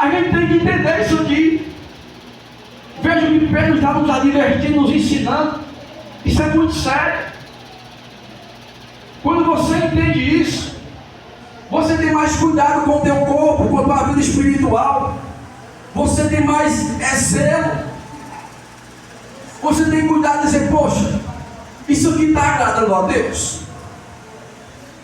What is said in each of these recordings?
A gente tem que entender isso aqui. Veja o que Pedro está nos advertindo, nos ensinando. Isso é muito sério. Quando você entende isso, você tem mais cuidado com o teu corpo, com a tua vida espiritual. Você tem mais zelo. Você tem cuidado de dizer, poxa, isso aqui está agradando a Deus.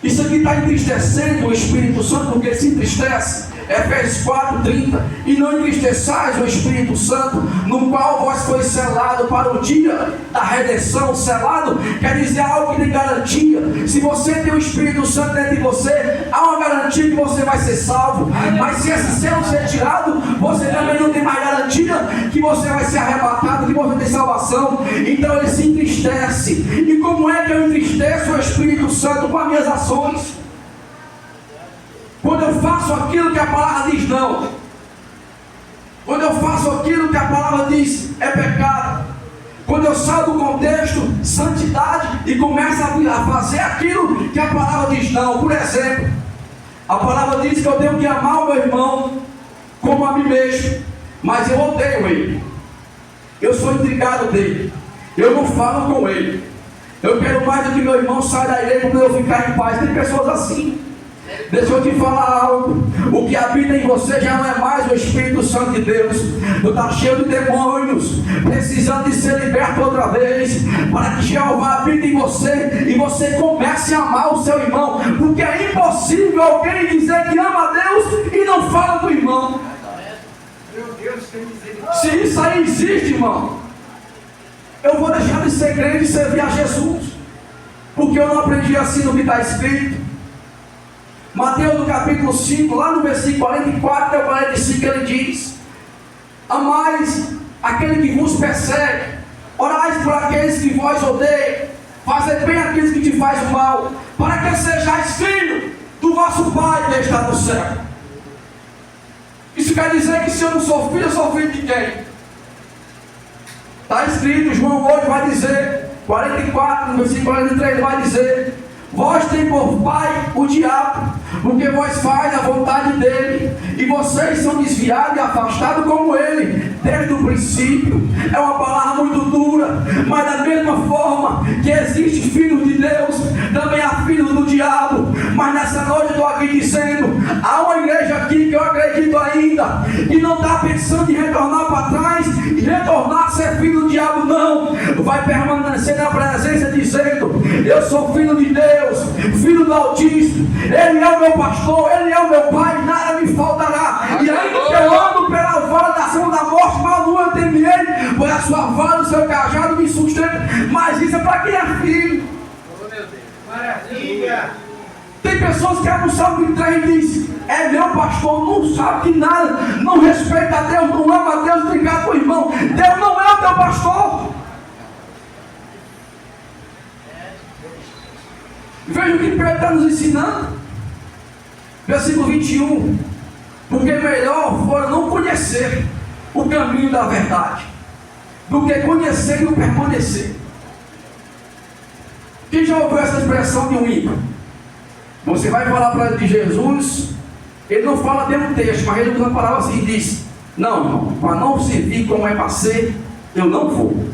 Isso aqui está entristecendo o Espírito Santo, porque ele se entristece. Efésios 4:30. E não entristeçais o Espírito Santo, no qual vós foi selado para o dia da redenção. Selado quer dizer algo que tem garantia. Se você tem o Espírito Santo dentro de você, há uma garantia que você vai ser salvo. Mas se esse selo ser tirado, você também não tem mais garantia que você vai ser arrebatado, que você tem salvação. Então ele se entristece. E como é que eu entristeço o Espírito Santo? Com as minhas ações. Quando eu faço aquilo que a palavra diz não. Quando eu faço aquilo que a palavra diz é pecado. Quando eu saio do contexto santidade e começo a fazer aquilo que a palavra diz não. Por exemplo, a palavra diz que eu tenho que amar o meu irmão como a mim mesmo. Mas eu odeio ele. Eu sou intrigado dele. Eu não falo com ele. Eu quero mais do que meu irmão saia da igreja para eu ficar em paz. Tem pessoas assim. Deixa eu te falar algo. O que habita em você já não é mais o Espírito Santo de Deus. Tu está cheio de demônios, precisando de ser liberto outra vez, para que Jeová habite em você e você comece a amar o seu irmão. Porque é impossível alguém dizer que ama a Deus e não fala do irmão. Se isso aí existe, irmão, eu vou deixar de ser crente e servir a Jesus, porque eu não aprendi assim no que está escrito. Mateus no capítulo 5, lá no versículo 44 até 45, ele diz: amais aquele que vos persegue, orais por aqueles que vós odeiam, fazei bem aqueles que te fazem mal, para que sejais filho do vosso Pai que está no céu. Isso quer dizer que se eu não sou filho, eu sou filho de quem? Está escrito, João 8 vai dizer, 44, no versículo 43 vai dizer: vós tem por pai o diabo, porque vós faz a vontade dele, e vocês são desviados e afastados como ele, desde o princípio. É uma palavra muito dura, mas da mesma forma que existe filho de Deus, também há filho do diabo. Mas nessa noite eu estou aqui dizendo, há uma igreja aqui que eu acredito ainda, que não está pensando em retornar para trás, e retornar a ser filho do diabo, não. Vai permanecer na presença dizendo, eu sou filho de Deus, filho do Altíssimo, ele é o meu pastor, ele é o meu pai, nada me faltará. E ainda que eu ando pela vale da sombra da morte, mal não temerei, pois a sua vara e o seu cajado me sustentam. Mas isso é para quem é filho. Oh, meu Deus. Maravilha. Tem pessoas que abrem o Salmo 3 e dizem, é meu pastor, não sabe de nada, não respeita a Deus, não ama a Deus, brigar com o irmão. Deus não é o teu pastor. Veja o que Pedro está nos ensinando. Versículo 21. Porque melhor fora não conhecer o caminho da verdade, do que conhecer e não permanecer. Quem já ouviu essa expressão de um ímpio? Você vai falar para ele de Jesus, ele não fala dentro do texto, mas ele usa uma palavra assim e diz, não, irmão, para não servir como é para ser, eu não vou.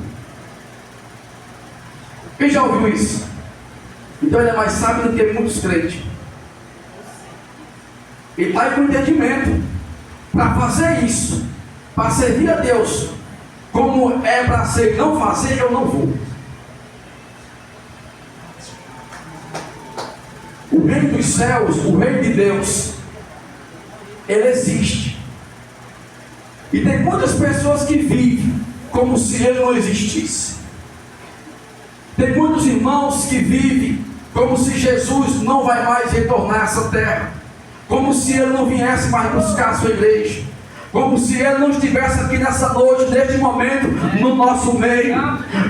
Quem já ouviu isso? Então ele é mais sábio do que muitos crentes. Ele está com entendimento. Para fazer isso, para servir a Deus, como é para ser e não fazer, eu não vou. O reino dos céus, o reino de Deus, ele existe. E tem muitas pessoas que vivem como se ele não existisse. Tem muitos irmãos que vivem como se Jesus não vai mais retornar a essa terra, como se ele não viesse mais buscar a sua igreja, como se ele não estivesse aqui nessa noite, neste momento, no nosso meio,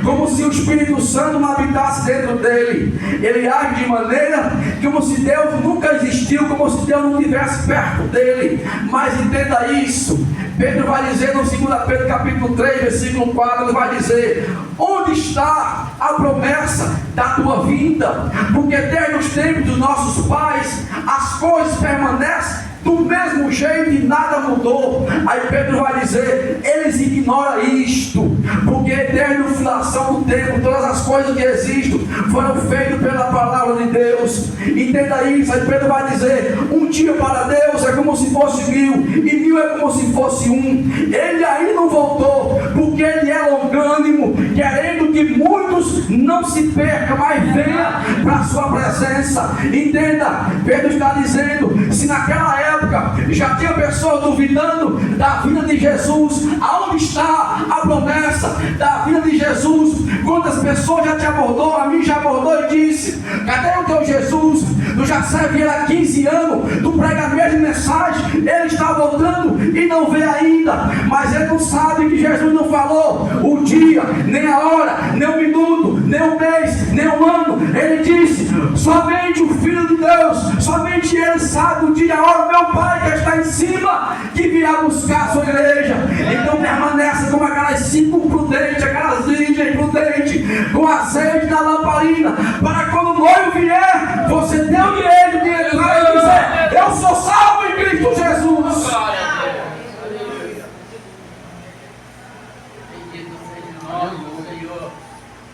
como se o Espírito Santo não habitasse dentro dele. Ele age de maneira como se Deus nunca existiu, como se Deus não estivesse perto dele. Mas entenda isso, Pedro vai dizer no 2 Pedro capítulo 3, versículo 4, ele vai dizer, onde está a promessa da tua vinda? Porque desde os tempos dos nossos pais, as coisas permanecem do mesmo jeito e nada mudou. Aí Pedro vai dizer: eles ignoram isto, porque desde a fundação do tempo, todas as coisas que existem foram feitas pela palavra de Deus. Entenda isso. Aí Pedro vai dizer: um dia para Deus é como se fosse 1000, e 1000 é como se fosse um. Ele ainda não voltou, porque ele é longânimo, querendo que muitos não se percam, mas venham para a sua presença. Entenda, Pedro está dizendo: se naquela época já tinha pessoas duvidando da vida de Jesus, aonde está a promessa da vida de Jesus? Quantas pessoas já te abordou, a mim já abordou e disse: cadê o teu Jesus? Tu já serve ele há 15 anos, tu prega a mesma mensagem, ele está voltando e não vê ainda. Mas ele não sabe que Jesus não falou o dia, nem a hora, nem o minuto, nem o mês, nem o ano. Ele disse: somente o Filho de Deus, somente ele sabe o dia e a hora. Meu Pai que está em cima, que virá buscar a sua igreja. Então permaneça como aquelas 5 prudentes, aquelas virgens prudentes, com azeite na lamparina, para quando o noivo vier, você tem o direito de entrar e dizer: eu sou salvo em Cristo Jesus.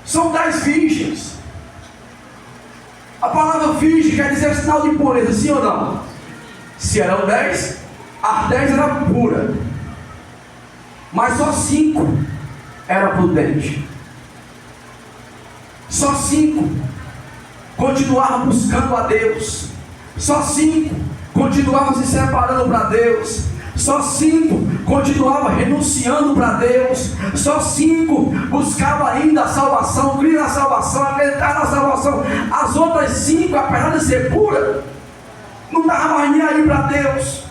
São 10 virgens. A palavra virgem quer dizer sinal de pureza, sim ou não? Se eram 10, as 10 eram puras, mas só 5 eram prudentes. Só 5 continuavam buscando a Deus. Só 5 continuavam se separando para Deus. Só 5 continuavam renunciando para Deus. Só 5 buscavam ainda a salvação, crer na salvação, acreditar na salvação. As outras 5, apesar de ser pura, não estava mais nem aí para Deus.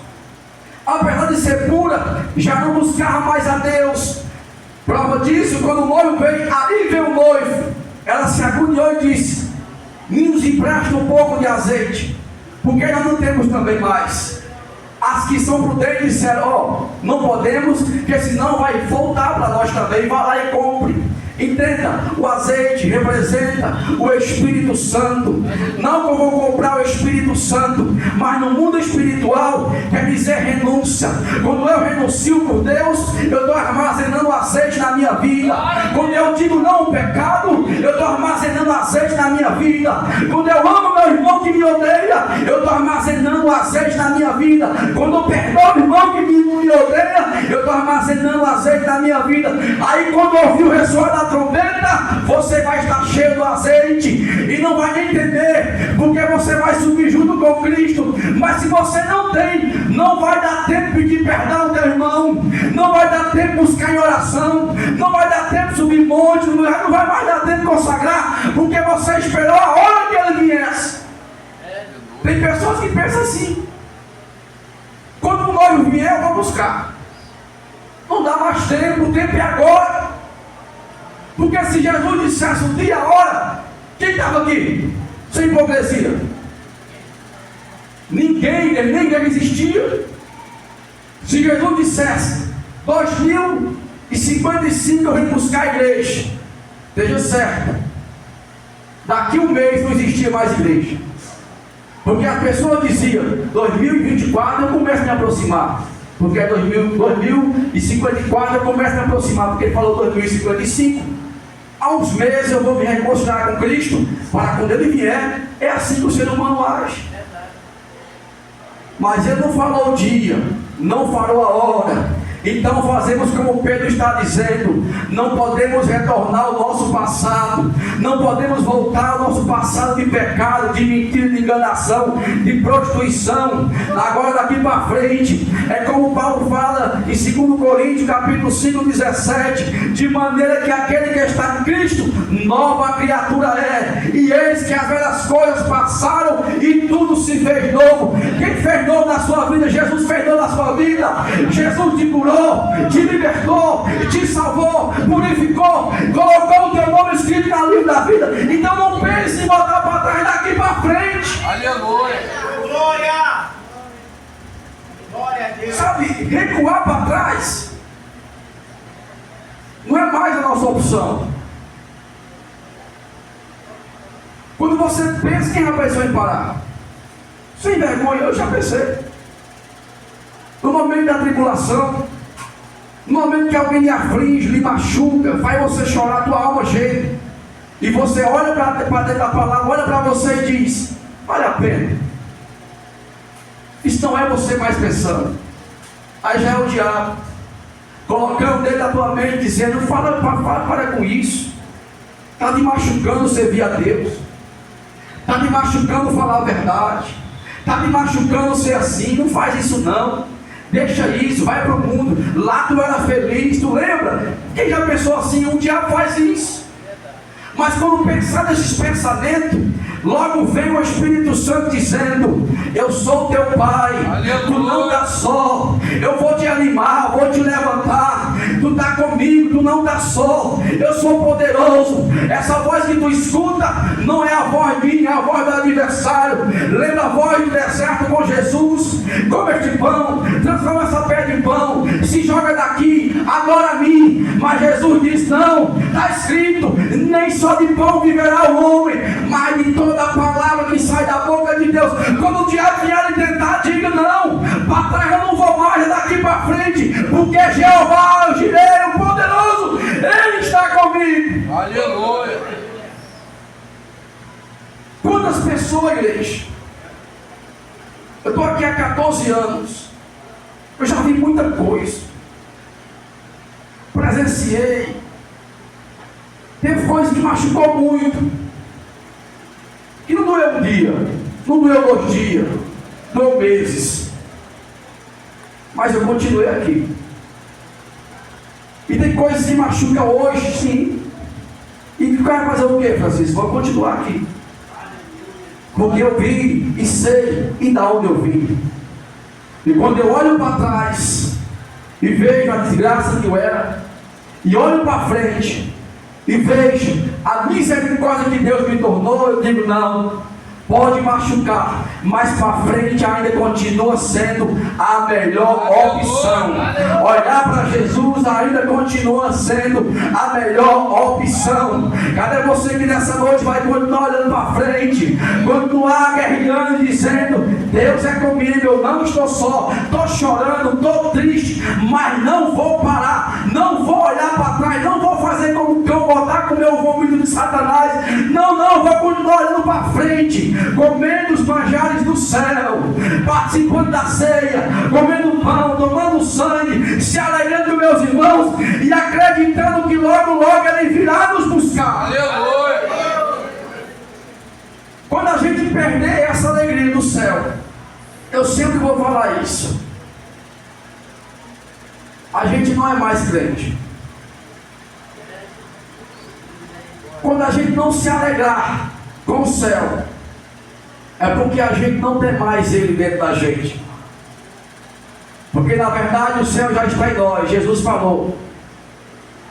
Apesar de ser pura, já não buscava mais a Deus. Prova disso, quando o noivo veio, ali veio o noivo, ela se agoniou e disse: nos empresta um pouco de azeite, porque nós não temos também mais. As que são prudentes disseram: não podemos, porque senão vai voltar para nós também. Vá lá e compre. Entenda, o azeite representa o Espírito Santo. Não que eu vou comprar o Espírito Santo, mas no mundo espiritual quer dizer renúncia. Quando eu renuncio por Deus, eu estou armazenando azeite na minha vida. Quando eu digo não ao pecado, eu estou armazenando azeite na minha vida. Quando eu amo meu irmão que me odeia, eu estou armazenando azeite na minha vida. Quando eu perdoo o irmão que me odeia, eu estou armazenando azeite na minha vida. Aí quando eu ouvir o ressoar da trombeta, você vai estar cheio do azeite e não vai nem entender, porque você vai subir junto com Cristo. Mas se você não tem, não vai dar tempo de pedir perdão ao teu irmão, não vai dar tempo de buscar em oração, não vai dar tempo de subir monte, não vai mais dar tempo de consagrar, porque você esperou a hora que ele viesse. Tem pessoas que pensam assim: quando o noivo vier, eu vou buscar. Não dá mais tempo, o tempo é agora. Porque se Jesus dissesse o dia e a hora, quem estava aqui? Sem hipocrisia. Ninguém, nem existia. Se Jesus dissesse 2055 eu vim buscar a igreja, esteja certo, daqui um mês não existia mais igreja. Porque as pessoas diziam: 2024 eu começo a me aproximar, porque é 2054 eu começo a me aproximar, porque ele falou 2055. Há uns meses eu vou me reconciliar com Cristo, para quando ele vier. É assim que o ser humano age. Mas ele não falou o dia, não falou a hora. Então fazemos como Pedro está dizendo: não podemos retornar ao nosso passado, não podemos voltar ao nosso passado de pecado, de mentira, de enganação, de prostituição. Agora daqui para frente, é como Paulo fala em 2 Coríntios capítulo 5, 17: de maneira que aquele que está em Cristo, nova criatura é, e eis que as velhas coisas passaram e tudo se fez novo. Quem fez novo na sua vida? Jesus fez novo na sua vida. Jesus te curou, te libertou, te salvou, purificou, colocou o teu nome escrito na livro da vida. Então não pense em voltar para trás, daqui para frente. Aleluia. Glória. Glória a Deus. Sabe, recuar para trás não é mais a nossa opção. Quando você pensa, quem já pensou em parar? Sem vergonha, eu já pensei. no momento da tribulação, no momento que alguém lhe aflige, lhe machuca, faz você chorar, tua alma chega, e você olha para dentro da palavra, olha para você e diz: vale a pena. Isso não é você mais pensando. Aí já é o diabo colocando dentro da tua mente, dizendo: para com isso. Está te machucando servir a Deus. Está te machucando falar a verdade. Está te machucando ser assim. Não faz isso não. Deixa isso, vai para o mundo. Lá tu era feliz, tu lembra? Quem já pensou assim? O diabo faz isso. Mas quando pensar nesses pensamentos, logo vem o Espírito Santo dizendo: eu sou teu pai, tu não dá só, eu vou te animar, vou te levantar, tu está comigo, tu não dá só, eu sou poderoso. Essa voz que tu escuta não é a voz minha, é a voz do adversário. Lembra a voz do deserto com Jesus? Come este pão, transforma essa pedra em pão, se joga daqui, adora a mim. Mas Jesus diz: não, está escrito, nem só de pão viverá o homem, mas de toda a palavra que sai da boca de Deus. Quando o diabo vier lhe tentar, diga: não, para trás eu não vou mais, é daqui para frente, porque Jeová, o Jireh, o poderoso, Ele está comigo. Aleluia. Quantas pessoas, igreja? Eu estou aqui há 14 anos, eu já vi muita coisa, presenciei. Teve coisa que machucou muito, que não doeu um dia, não doeu 2 dias, doeu meses, mas eu continuei aqui. E tem coisas que machucam hoje, sim, e que vai fazer o que, Francisco? Vou continuar aqui, porque eu vi e sei e da onde eu vim. E quando eu olho para trás e vejo a desgraça que eu era, e olho para frente e vejo a misericórdia que Deus me tornou, eu digo: não, pode machucar, mas para frente ainda continua sendo a melhor opção. Olhar para Jesus ainda continua sendo a melhor opção. Cadê você que nessa noite vai continuar olhando para frente, continuar guerreando, dizendo: Deus é comigo, eu não estou só, estou chorando, estou triste, mas não vou parar, não vou olhar para trás, não vou fazer como cão, botar com o meu vômito de Satanás, não, vou continuar olhando para frente, comendo os manjares do céu, participando da ceia, comendo pão, tomando sangue, se alegrando com meus irmãos e acreditando que logo Ele virá nos buscar. Aleluia. Quando a gente perder essa alegria do céu, eu sempre vou falar isso, a gente não é mais crente. Quando a gente não se alegrar com o céu, é porque a gente não tem mais Ele dentro da gente. Porque na verdade o céu já está em nós. Jesus falou: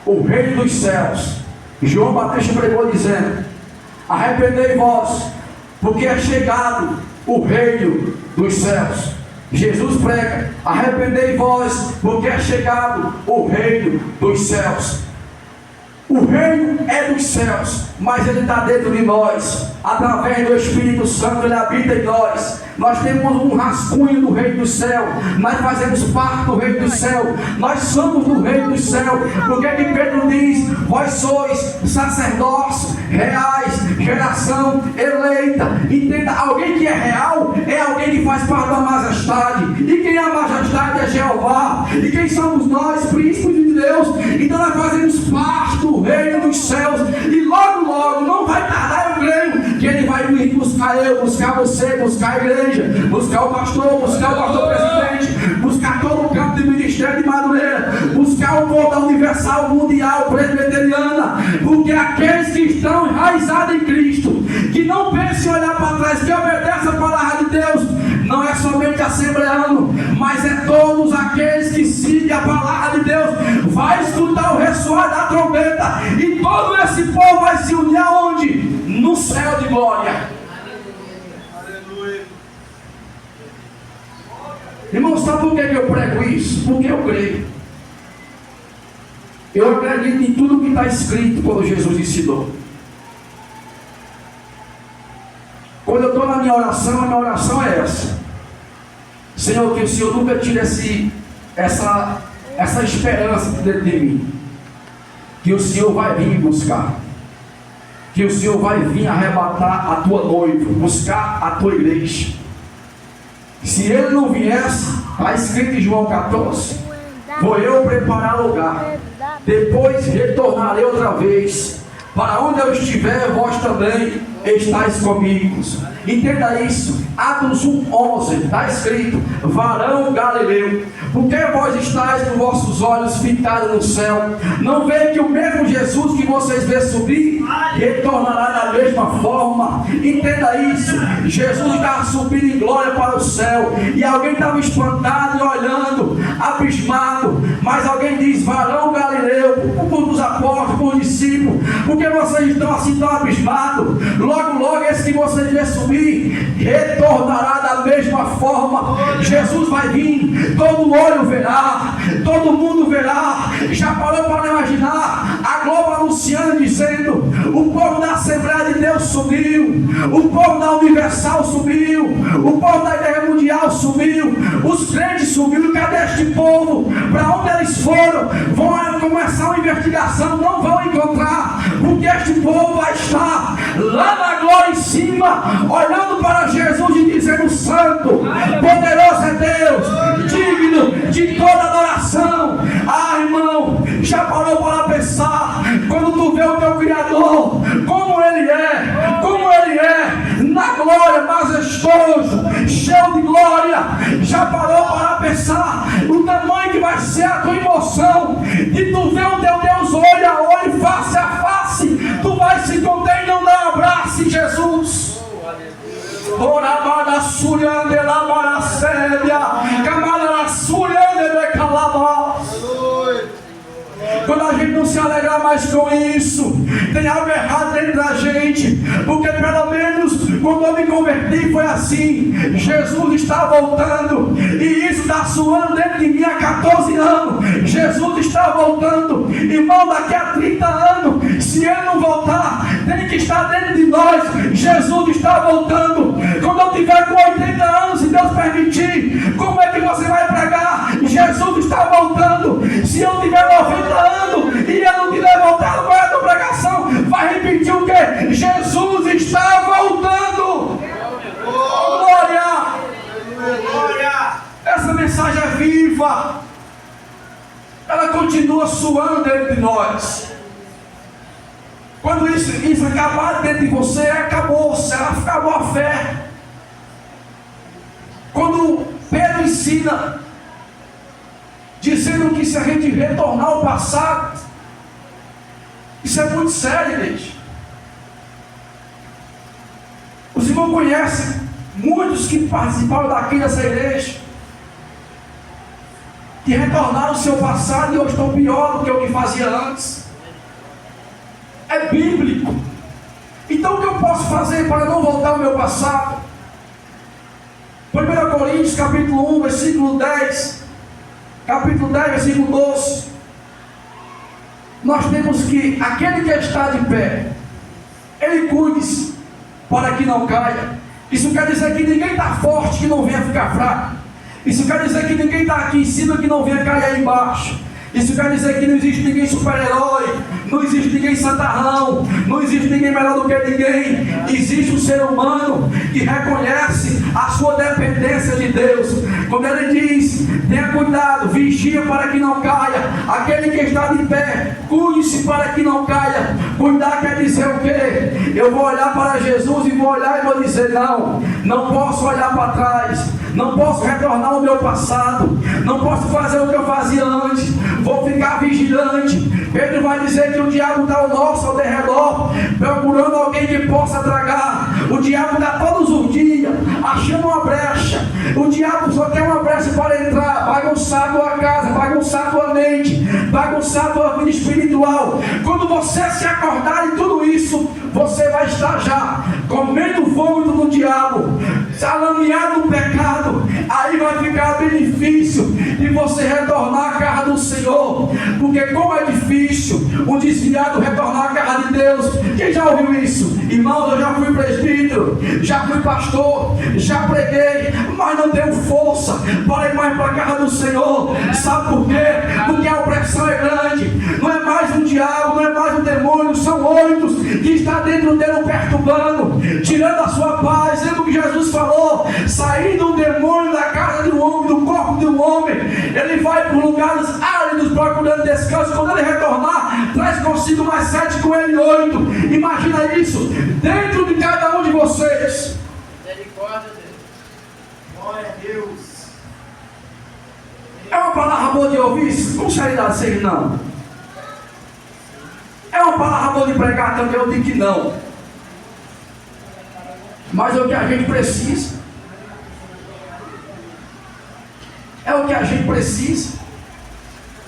o reino dos céus. João Batista pregou dizendo: arrependei-vos, porque é chegado o reino dos céus. Jesus prega: arrependei-vos, porque é chegado o reino dos céus. O reino é dos céus, mas Ele está dentro de nós. Através do Espírito Santo Ele habita em nós. Nós temos um rascunho do reino do céu. Nós fazemos parte do reino do céu. Nós somos do reino do céu. Porque que Pedro diz: vós sois sacerdócio, reais, geração eleita. Entenda, alguém que é real é alguém que faz parte da majestade. E quem é a majestade é Jeová. E quem somos nós? Príncipes de Deus. Então nós fazemos parte do reino dos céus. E logo, não vai tardar, eu creio, que Ele vai vir buscar eu, buscar você, buscar a igreja, buscar o pastor, buscar o pastor presidente, buscar todo o campo de ministério de Madureira, buscar o povo da Universal Mundial Presbiteriana, porque aqueles que estão enraizados em Cristo, que não pensam em olhar para trás, que obedecem a palavra de Deus, não é somente assembleano, mas é todos aqueles que seguem a palavra de Deus, vai escutar o ressoar da trombeta, e todo esse povo vai se unir aonde? No céu de glória. Aleluia. Irmão, sabe por que eu prego isso? Porque eu creio. Eu acredito em tudo que está escrito quando Jesus ensinou. Quando eu estou na minha oração, a minha oração é essa: Senhor, que o Senhor nunca tire essa esperança dentro de mim. Que o Senhor vai vir me buscar. Que o Senhor vai vir arrebatar a tua noiva, buscar a tua igreja. Se Ele não viesse, está escrito em João 14, vou eu preparar lugar, depois retornarei outra vez, para onde eu estiver, vós também estáis comigo. Entenda isso. Atos 1:11 está escrito: varão galileu, porque vós estáis com vossos olhos fitados no céu, não vê que o mesmo Jesus que vocês vê subir retornará da mesma forma? Entenda isso. Jesus estava subindo em glória para o céu, e alguém estava espantado e olhando, abismado. Mas alguém diz: varão galileu, para os apóstolos, para os discípulos, porque vocês estão assim tão abismados? Logo esse que vocês vê subir retornará da mesma forma. Jesus vai vir, todo olho verá, todo mundo verá. Já parou para imaginar a Globo anunciando, dizendo: o povo da Assembleia de Deus subiu, o povo da Universal subiu, o povo da Igreja Mundial subiu, os crentes subiram. Cadê este povo? Para onde eles foram? Vão começar uma investigação, não vão encontrar, porque este povo vai estar lá na glória em cima, olhando para Jesus e dizendo: santo, poderoso é Deus, digno de toda adoração. Ah, irmão, já parou para pensar, quando tu vê o teu Criador, como Ele é, na glória, majestoso, cheio de glória? Já parou para pensar o tamanho que vai ser a tua emoção de tu ver o teu Deus olho a olho, face a face? Tu vai se conter e não dar um abraço em Jesus. Quando a gente não se alegra mais com isso, tem algo errado dentro da gente, porque pelo menos quando eu me converti foi assim. Jesus está voltando, e isso está soando dentro de mim há 14 anos. Jesus está voltando, irmão, daqui a 30 anos, se Ele não voltar, tem que estar dentro de nós. Jesus está voltando. Quando eu tiver com 80 anos, se Deus permitir, como é que você vai pregar? Jesus está voltando. Se eu tiver 90 anos e Ele não tiver voltado, qual é a tua pregação? Vai repetir o quê? Jesus está voltando. Glória! Glória! Essa mensagem é viva. Ela continua suando dentro de nós. Quando isso acabar dentro de você, acabou a fé. Quando Pedro ensina, dizendo que se a gente retornar ao passado, isso é muito sério, gente. Os irmãos conhecem muitos que participaram daqui dessa igreja, que retornaram ao seu passado e hoje estão pior do que o que fazia antes. É bíblico. Então o que eu posso fazer para não voltar ao meu passado? 1 Coríntios capítulo 1, versículo 10, capítulo 10, versículo 12. Nós temos que aquele que está de pé, ele cuide-se para que não caia. Isso quer dizer que ninguém está forte que não venha ficar fraco. Isso quer dizer que ninguém está aqui em cima que não venha cair aí embaixo. Isso quer dizer que não existe ninguém super-herói, não existe ninguém santarrão, não existe ninguém melhor do que ninguém. Existe um ser humano que reconhece a sua dependência de Deus. Quando ele diz: tenha cuidado, vigia para que não caia. Aquele que está de pé, cuide-se para que não caia. Cuidar quer dizer o quê? Eu vou olhar para Jesus e vou olhar e vou dizer: não posso olhar para trás, não posso retornar ao meu passado, não posso fazer o que eu fazia antes, vou ficar vigilante. Pedro vai dizer que o diabo está ao nosso derredor, procurando alguém que possa tragar. O diabo está todos os dias achando uma brecha. O diabo só tem uma brecha para entrar, bagunçar a tua casa, bagunçar a tua mente, bagunçar a tua vida espiritual. Quando você se acordar de tudo isso, você vai estar já comendo o vômito do diabo, alameado no pecado, aí vai ficar benefício de você retornar à casa do Senhor, porque como é difícil um desviado retornar à casa de Deus. Quem já ouviu isso? Irmãos, eu já fui presbítero, já fui pastor, já preguei, mas não tenho força para ir mais para a casa do Senhor. Sabe por quê? Porque a opressão é grande, não é mais um diabo, não é mais um demônio, são 8 que está dentro dele perturbando, tirando a sua paz. Lembra que Jesus falou: saindo um demônio da casa de um homem, do corpo de um homem, ele vai por lugares áridos procurando descanso. Quando ele retornar, traz consigo mais 7, com ele 8. Imagina isso dentro de cada um de vocês. Misericórdia, Deus. Glória a Deus. É uma palavra boa de ouvir? Com seriedade, sei não. É uma palavra boa de pregar também? Eu digo que não. Mas é o que a gente precisa. É o que a gente precisa.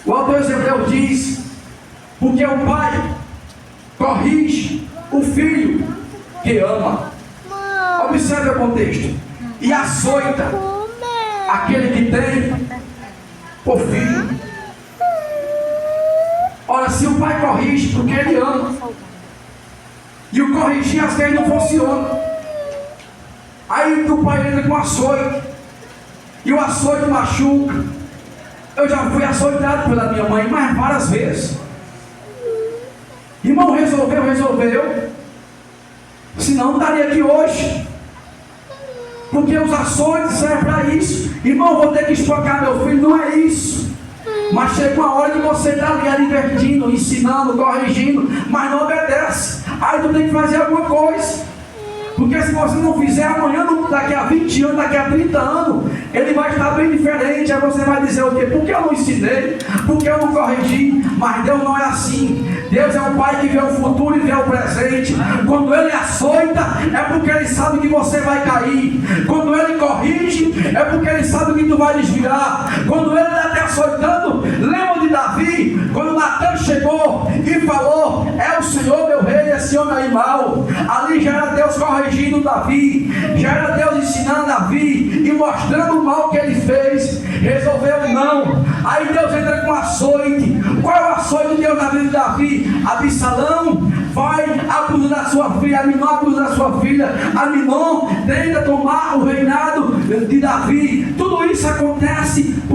O autor dos Hebreus diz: porque o pai corrige o filho que ama. Observe o contexto. E açoita aquele que tem por filho. Ora, se o pai corrige porque ele ama, e o corrigir às vezes não funciona, aí o pai entra com açoite, e o açoite machuca. Eu já fui açoitado pela minha mãe, mas várias vezes. Irmão, resolveu. Senão não estaria aqui hoje. Porque os açoites servem para isso. Irmão, vou ter que espancar meu filho, não é isso. Mas chega uma hora que você está ali advertindo, ensinando, corrigindo, mas não obedece. Aí tu tem que fazer alguma coisa. Porque se você não fizer amanhã, daqui a 20 anos, daqui a 30 anos, ele vai estar bem diferente. Aí você vai dizer o quê? Porque eu não ensinei, porque eu não corrigi. Mas Deus não é assim. Deus é um pai que vê o futuro e vê o presente. Quando ele açoita, é porque ele sabe que você vai cair. Quando ele corrige, é porque ele sabe que tu vai desviar. Quando ele está te açoitando, lembra de Davi, quando Natan chegou e falou: é o Senhor meu rei, esse homem aí mau. Ali já era Deus corrigindo Davi, já era Deus ensinando Davi e mostrando o mal que ele fez. Resolveu não. Aí Deus entra com açoite. Qual é o açoite de Deus na vida de Davi? Absalão vai abusar da sua filha, Aminon abusa da sua filha, Aminon tenta tomar o reinado de Davi. Tudo isso acontece por